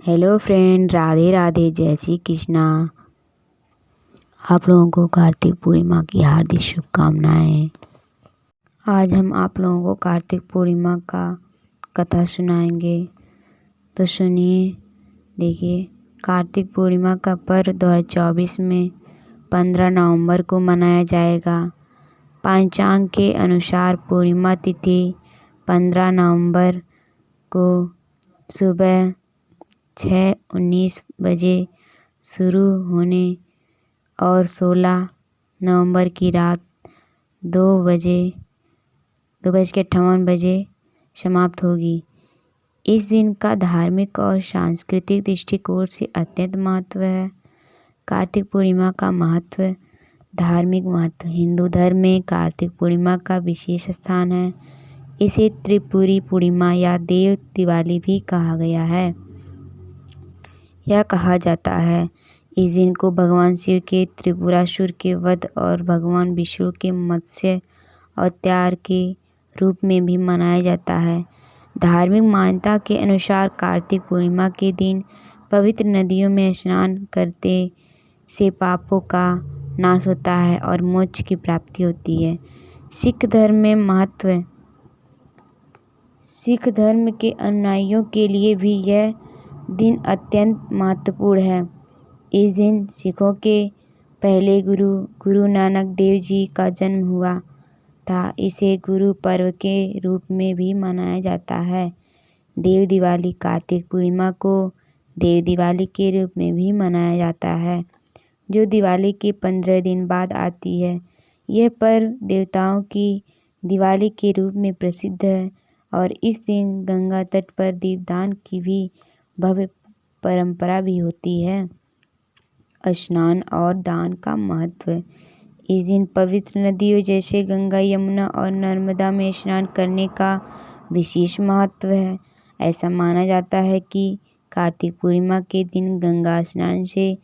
Hello friend, Radhe Radhe, जय श्री कृष्णा। आप लोगों को कार्तिक पूर्णिमा की हार्दिक शुभकामनाएं। आज हम आप लोगों को कार्तिक पूर्णिमा का कथा सुनाएंगे, तो सुनिए। देखिए, कार्तिक पूर्णिमा का पर्व 2024 में 15 नवंबर को मनाया जाएगा। पंचांग के अनुसार पूर्णिमा तिथि 15 नवंबर को सुबह 6:19 बजे शुरू होने और 16 नवंबर की रात 2:58 समाप्त होगी। इस दिन का धार्मिक और सांस्कृतिक दृष्टिकोण से अत्यंत महत्व है। कार्तिक पूर्णिमा का महत्व। धार्मिक महत्व। हिंदू धर्म में कार्तिक पूर्णिमा का विशेष स्थान है। इसे त्रिपुरी पूर्णिमा या देव दिवाली भी कहा गया है। यह कहा जाता है इस दिन को भगवान शिव के त्रिपुरासुर के वध और भगवान विष्णु के मत्स्य अवतार के रूप में भी मनाया जाता है। धार्मिक मान्यता के अनुसार कार्तिक पूर्णिमा के दिन पवित्र नदियों में स्नान करते से पापों का नाश होता है और मोक्ष की प्राप्ति होती है। सिख धर्म में महत्व। सिख धर्म के अनुयायियों के लिए भी यह दिन अत्यंत महत्वपूर्ण है। इस दिन सिखों के पहले गुरु नानक देव जी का जन्म हुआ था। इसे गुरु पर्व के रूप में भी मनाया जाता है। देव दिवाली। कार्तिक पूर्णिमा को देव दिवाली के रूप में भी मनाया जाता है, जो दिवाली के 15 दिन बाद आती है। यह पर्व देवताओं की दिवाली के रूप में प्रसिद्ध है और इस दिन गंगा तट पर दीपदान की भी भव्य परंपरा भी होती है। स्नान और दान का महत्व। इस दिन पवित्र नदियों जैसे गंगा, यमुना और नर्मदा में स्नान करने का विशेष महत्व है। ऐसा माना जाता है कि कार्तिक पूर्णिमा के दिन गंगा स्नान से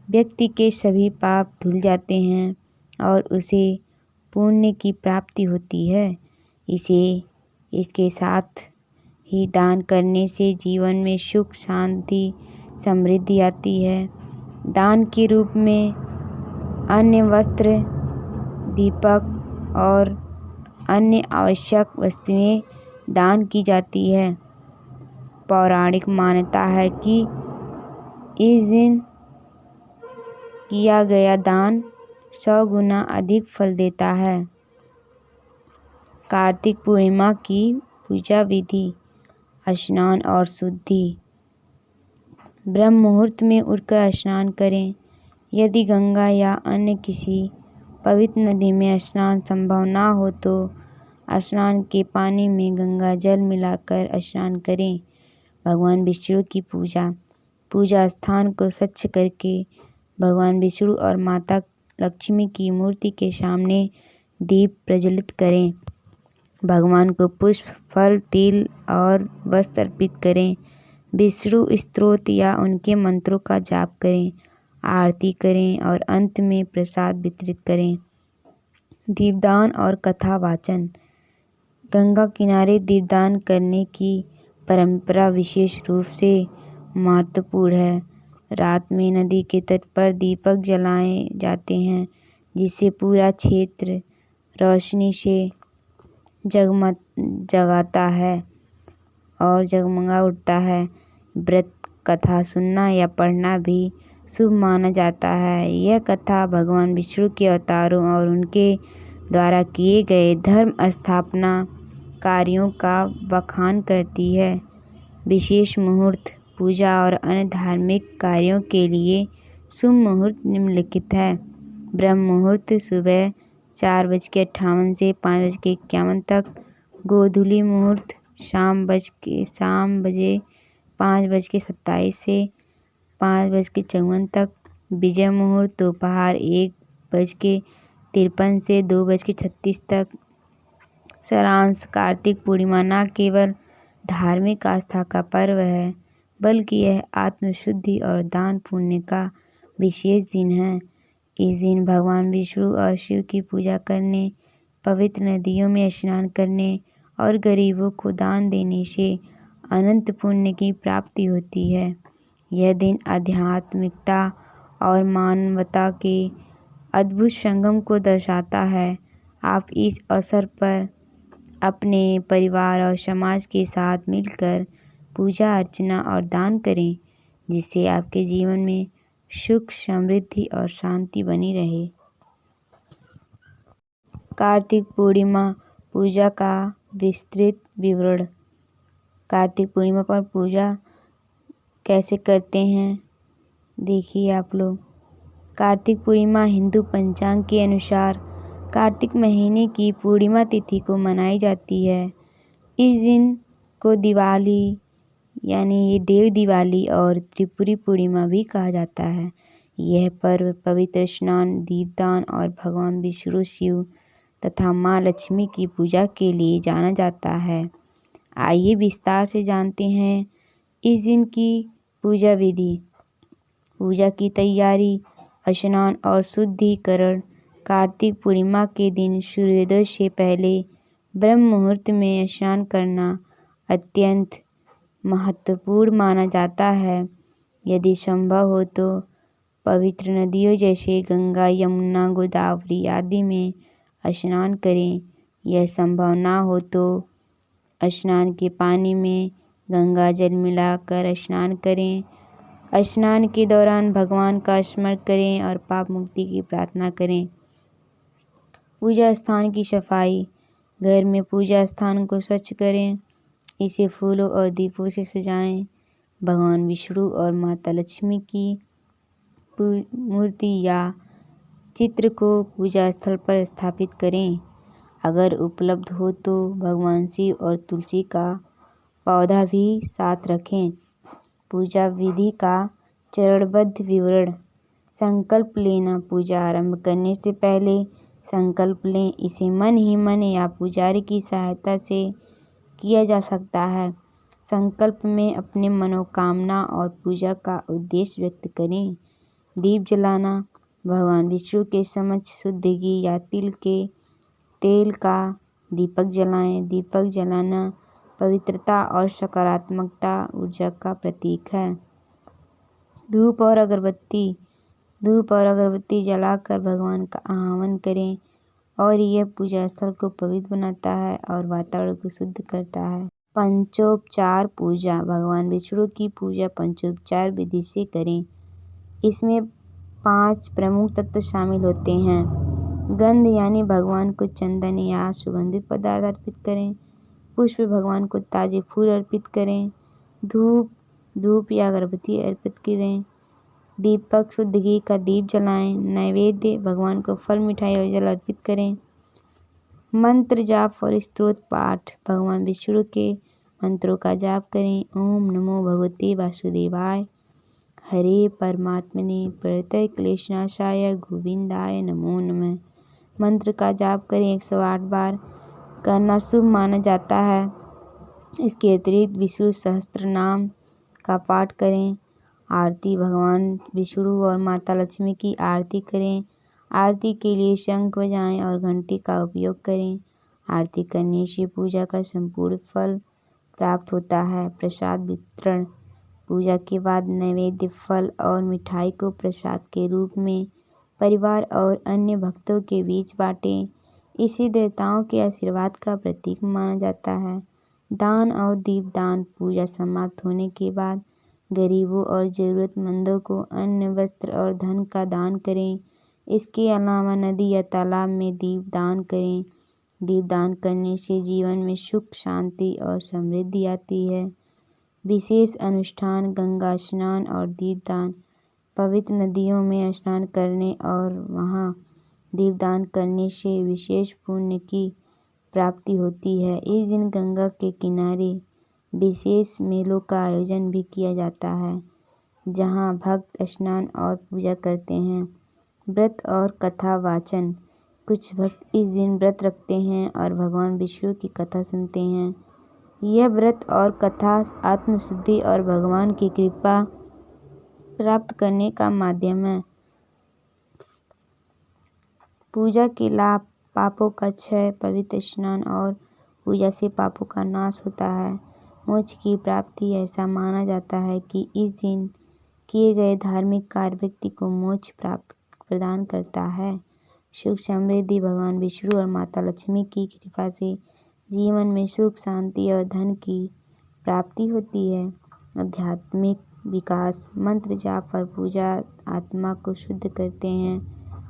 व्यक्ति के सभी पाप धुल जाते हैं और उसे पुण्य की प्राप्ति होती है। इसके साथ ही दान करने से जीवन में सुख, शांति, समृद्धि आती है। दान के रूप में अन्य वस्त्र, दीपक और अन्य आवश्यक वस्तुएं दान की जाती है। पौराणिक मान्यता है कि इस दिन किया गया दान 100 गुना अधिक फल देता है। कार्तिक पूर्णिमा की पूजा विधि। स्नान और शुद्धि। ब्रह्म मुहूर्त में उठकर स्नान करें। यदि गंगा या अन्य किसी पवित्र नदी में स्नान संभव न हो तो स्नान के पानी में गंगा जल मिलाकर स्नान करें। भगवान विष्णु की पूजा। पूजा स्थान को स्वच्छ करके भगवान विष्णु और माता लक्ष्मी की मूर्ति के सामने दीप प्रज्वलित करें। भगवान को पुष्प, फल, तिल और वस्त्र अर्पित करें। विष्णु स्तोत्र या उनके मंत्रों का जाप करें। आरती करें और अंत में प्रसाद वितरित करें। दीपदान और कथा वाचन। गंगा किनारे दीपदान करने की परंपरा विशेष रूप से महत्वपूर्ण है। रात में नदी के तट पर दीपक जलाए जाते हैं, जिससे पूरा क्षेत्र रोशनी से जगमगाता है और जगमगा उठता है। व्रत कथा सुनना या पढ़ना भी शुभ माना जाता है। यह कथा भगवान विष्णु के अवतारों और उनके द्वारा किए गए धर्म स्थापना कार्यों का बखान करती है। विशेष मुहूर्त। पूजा और अन्य धार्मिक कार्यों के लिए शुभ मुहूर्त निम्नलिखित है। ब्रह्म मुहूर्त सुबह 4:58 से 5:51 तक। गोधूली मुहूर्त शाम 5:27 से 5:54 तक। विजय मुहूर्त दोपहर 1:53 से 2:36 तक। सारांश। कार्तिक पूर्णिमा न केवल धार्मिक आस्था का पर्व है, बल्कि यह आत्मशुद्धि और दान पुण्य का विशेष दिन है। इस दिन भगवान विष्णु और शिव की पूजा करने, पवित्र नदियों में स्नान करने और गरीबों को दान देने से अनंत पुण्य की प्राप्ति होती है। यह दिन आध्यात्मिकता और मानवता के अद्भुत संगम को दर्शाता है। आप इस अवसर पर अपने परिवार और समाज के साथ मिलकर पूजा अर्चना और दान करें, जिससे आपके जीवन में सुख, समृद्धि और शांति बनी रहे। कार्तिक पूर्णिमा पूजा का विस्तृत विवरण। कार्तिक पूर्णिमा पर पूजा कैसे करते हैं, देखिए आप लोग। कार्तिक पूर्णिमा हिंदू पंचांग के अनुसार कार्तिक महीने की पूर्णिमा तिथि को मनाई जाती है। इस दिन को दिवाली यानी ये देव दिवाली और त्रिपुरी पूर्णिमा भी कहा जाता है। यह पर्व पवित्र स्नान, दीपदान और भगवान विष्णु, शिव तथा माँ लक्ष्मी की पूजा के लिए जाना जाता है। आइए विस्तार से जानते हैं इस दिन की पूजा विधि। पूजा की तैयारी, स्नान और शुद्धिकरण। कार्तिक पूर्णिमा के दिन सूर्योदय से पहले ब्रह्म मुहूर्त में स्नान करना अत्यंत महत्वपूर्ण माना जाता है। यदि संभव हो तो पवित्र नदियों जैसे गंगा, यमुना, गोदावरी आदि में स्नान करें। यह संभव ना हो तो स्नान के पानी में गंगा जल मिलाकर स्नान करें। स्नान के दौरान भगवान का स्मरण करें और पाप मुक्ति की प्रार्थना करें। पूजा स्थान की सफाई। घर में पूजा स्थान को स्वच्छ करें, इसे फूलों और दीपों से सजाएं। भगवान विष्णु और माता लक्ष्मी की मूर्ति या चित्र को पूजा स्थल पर स्थापित करें। अगर उपलब्ध हो तो भगवान शिव और तुलसी का पौधा भी साथ रखें। पूजा विधि का चरणबद्ध विवरण। संकल्प लेना। पूजा आरंभ करने से पहले संकल्प लें। इसे मन ही मन या पुजारी की सहायता से किया जा सकता है। संकल्प में अपने मनोकामना और पूजा का उद्देश्य व्यक्त करें। दीप जलाना। भगवान विष्णु के समक्ष शुद्ध घी या तिल के तेल का दीपक जलाएं। दीपक जलाना पवित्रता और सकारात्मकता ऊर्जा का प्रतीक है। धूप और अगरबत्ती। धूप और अगरबत्ती जलाकर भगवान का आह्वान करें और यह पूजा स्थल को पवित्र बनाता है और वातावरण को शुद्ध करता है। पंचोपचार पूजा। भगवान विष्णु की पूजा पंचोपचार विधि से करें। इसमें 5 प्रमुख तत्व शामिल होते हैं। गंध यानी भगवान को चंदन या सुगंधित पदार्थ अर्पित करें। पुष्प, भगवान को ताजे फूल अर्पित करें। धूप या अगरबत्ती अर्पित करें। दीपक, शुद्ध घी का दीप जलाएं। नैवेद्य, भगवान को फल, मिठाई और जल अर्पित करें। मंत्र जाप और स्तोत्र पाठ। भगवान विष्णु के मंत्रों का जाप करें। ओम नमो भगवते वासुदेवाय, हरे परमात्मने प्रणतः क्लेशनाशाय गोविंदाय नमो नमः। मंत्र का जाप करें। 108 बार करना शुभ माना जाता है। इसके अतिरिक्त विष्णु सहस्त्र नाम का पाठ करें। आरती। भगवान विष्णु और माता लक्ष्मी की आरती करें। आरती के लिए शंख बजाएं और घंटी का उपयोग करें। आरती करने से पूजा का संपूर्ण फल प्राप्त होता है। प्रसाद वितरण। पूजा के बाद नैवेद्य, फल और मिठाई को प्रसाद के रूप में परिवार और अन्य भक्तों के बीच बांटें। इसे देवताओं के आशीर्वाद का प्रतीक माना जाता है। दान और दीपदान। पूजा समाप्त होने के बाद गरीबों और जरूरतमंदों को अन्न, वस्त्र और धन का दान करें। इसके अलावा नदी या तालाब में दीपदान करें। दीपदान करने से जीवन में सुख, शांति और समृद्धि आती है। विशेष अनुष्ठान। गंगा स्नान और दीपदान। पवित्र नदियों में स्नान करने और वहां दीपदान करने से विशेष पुण्य की प्राप्ति होती है। इस दिन गंगा के किनारे विशेष मेलों का आयोजन भी किया जाता है, जहां भक्त स्नान और पूजा करते हैं। व्रत और कथा वाचन। कुछ भक्त इस दिन व्रत रखते हैं और भगवान विष्णु की कथा सुनते हैं। यह व्रत और कथा आत्मशुद्धि और भगवान की कृपा प्राप्त करने का माध्यम है। पूजा के लाभ। पापों का क्षय। पवित्र स्नान और पूजा से पापों का नाश होता है। मोक्ष की प्राप्ति। ऐसा माना जाता है कि इस दिन किए गए धार्मिक कार्य व्यक्ति को मोक्ष प्राप्त प्रदान करता है। सुख समृद्धि भगवान विष्णु और माता लक्ष्मी की कृपा से जीवन में सुख शांति और धन की प्राप्ति होती है। आध्यात्मिक विकास मंत्र जाप और पूजा आत्मा को शुद्ध करते हैं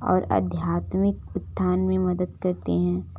और आध्यात्मिक उत्थान में मदद करते हैं।